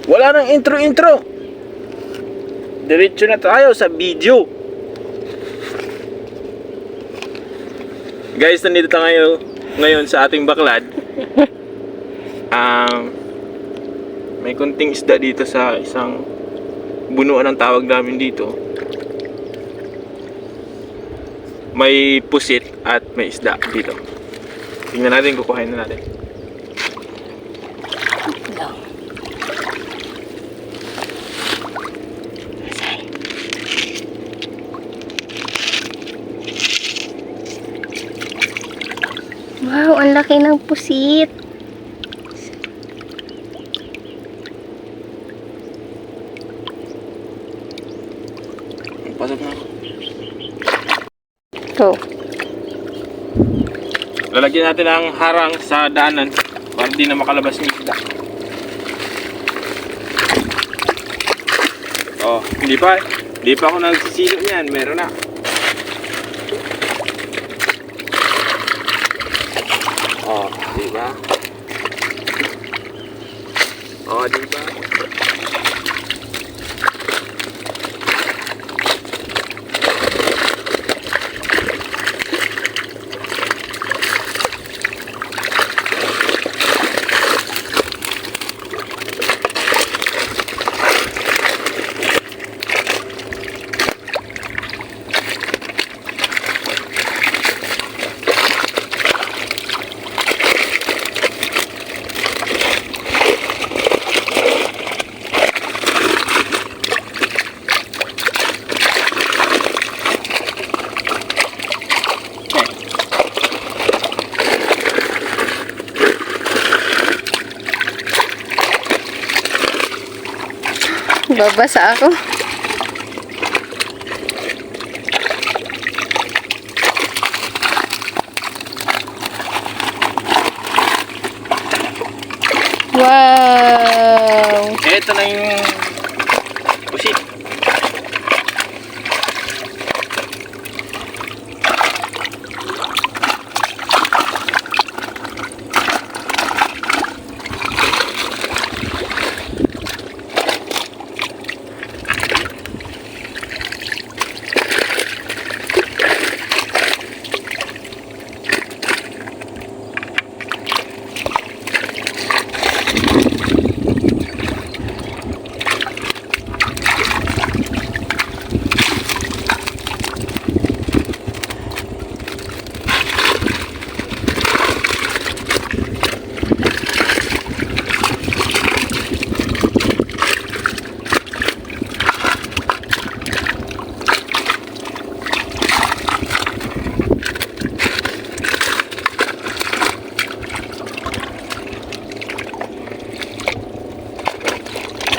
Wala nang intro. Diretso na tayo sa video. Guys, nandito tayo ngayon sa ating baklad. May kunting isda dito sa isang bunuan ang tawag namin dito. May pusit at may isda dito. Tingnan natin, kukuhain na natin. Wow, ang laki ng pusit. Pasok na ako. Ito. Lalagyan natin ang harang sa daanan para di na makalabas yung isda. Oh, hindi pa ako nagsisilo niyan. Meron na. Oh, diba? Oh, diba? Babasa ako. Wow! Ito na yung pusit.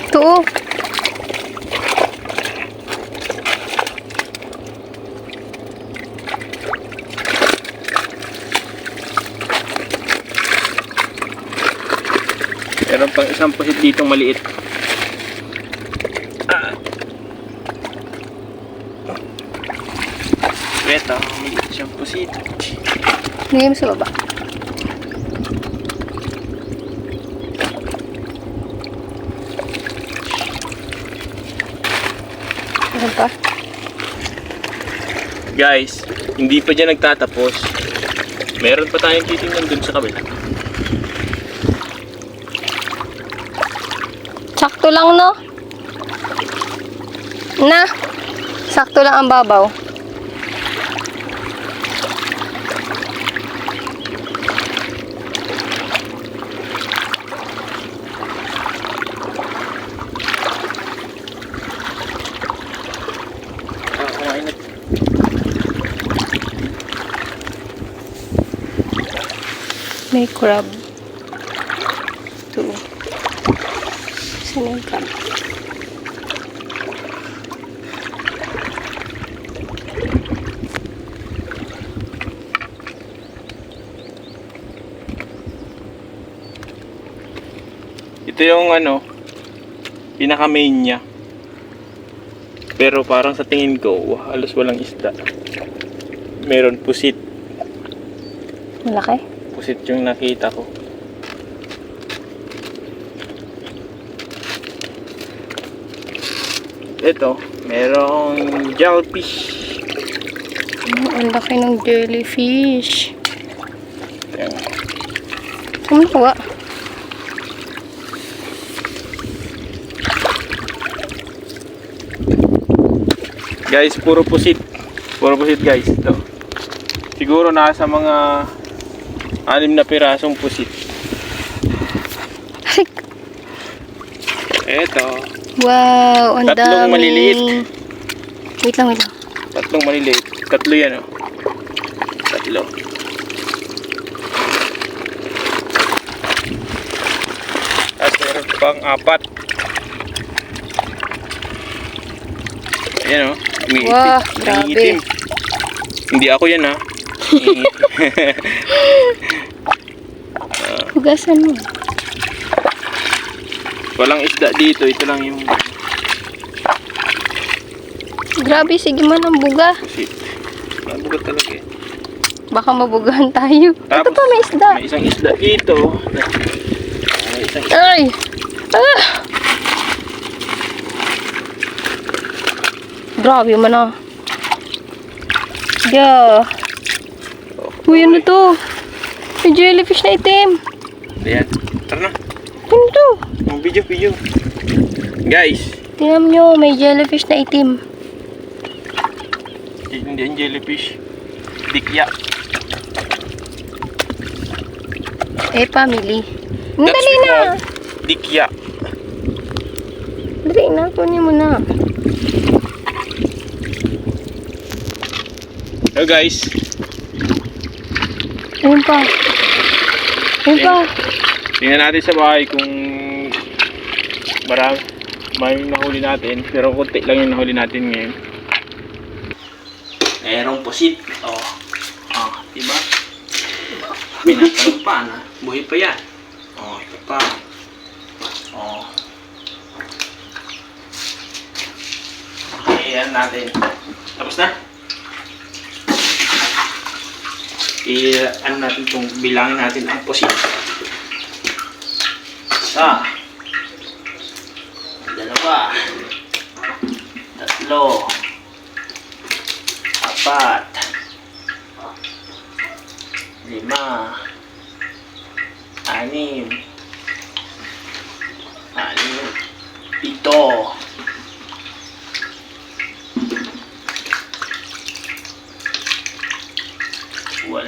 Ito. Meron pang isang pusit dito maliit. Ito, maliit siyang pusit. Ngayon sa baba. Ano pa? Guys, hindi pa dyan nagtatapos. Meron pa tayong titingnan dun sa kabila. Sakto lang, no? Na. Sakto lang ang babaw. Kumain na. May crab. Ito. Saan yung crab? Ito yung pinaka main niya. Pero parang sa tingin ko, halos walang isda. Meron pusit. Malaki? Pusit yung nakita ko. ito, merong jellyfish. Ang laki ng jellyfish. Ayan. Saan mo nakuha? Guys, puro pusit. Puro pusit guys. Ito. Siguro nasa mga 6 na pirasong pusit. Ito. Wow, ang dami. Tatlong maliliit. Wait lang, wait lang. Tatlong maliliit. Tatlo yan oh. Tatlo. At meron pang 4. Ayan oh. Umiitim. Wow, grabe. Umiitim. Hindi ako yan ha. Hugasan mo. Walang isda dito. Ito lang yung Grabe, sige man ang buga. pusit. Mabugat talaga eh. Baka mabugahan tayo. Ito Tapos, pa, may isda. may isang isda dito. May isang isda. Ay! Ah! Grabe man ah. Yeah. Uy, ano to? May jellyfish na itim. Ayan. Tara na. Ano to? Ang video. Guys. Tingnan nyo, may jellyfish na itim. Hindi ang jellyfish. Dikya. Family. Dali na! Dikya. Dali na, kunin mo na. So guys. Ayun pa. Ayun pa. Tingnan natin sa bahay kung may nahuli natin. Pero konti lang yung nahuli natin ngayon. Merong pusit. Diba? Pinatalong pa na. Buhay pa yan. Ito pa. Okay, yan natin. Tapos na? Ano natin itong bilangin natin ang pusit. Isa. Dalawa. Tatlo. Apat. 5. 6. 7. 7. 8.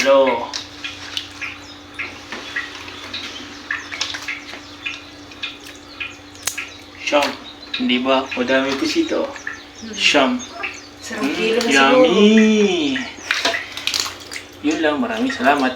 9. Hindi ba? O dami po sito. Siyam. Sarang kilo na siguro. Yummy! Yun lang. Maraming salamat.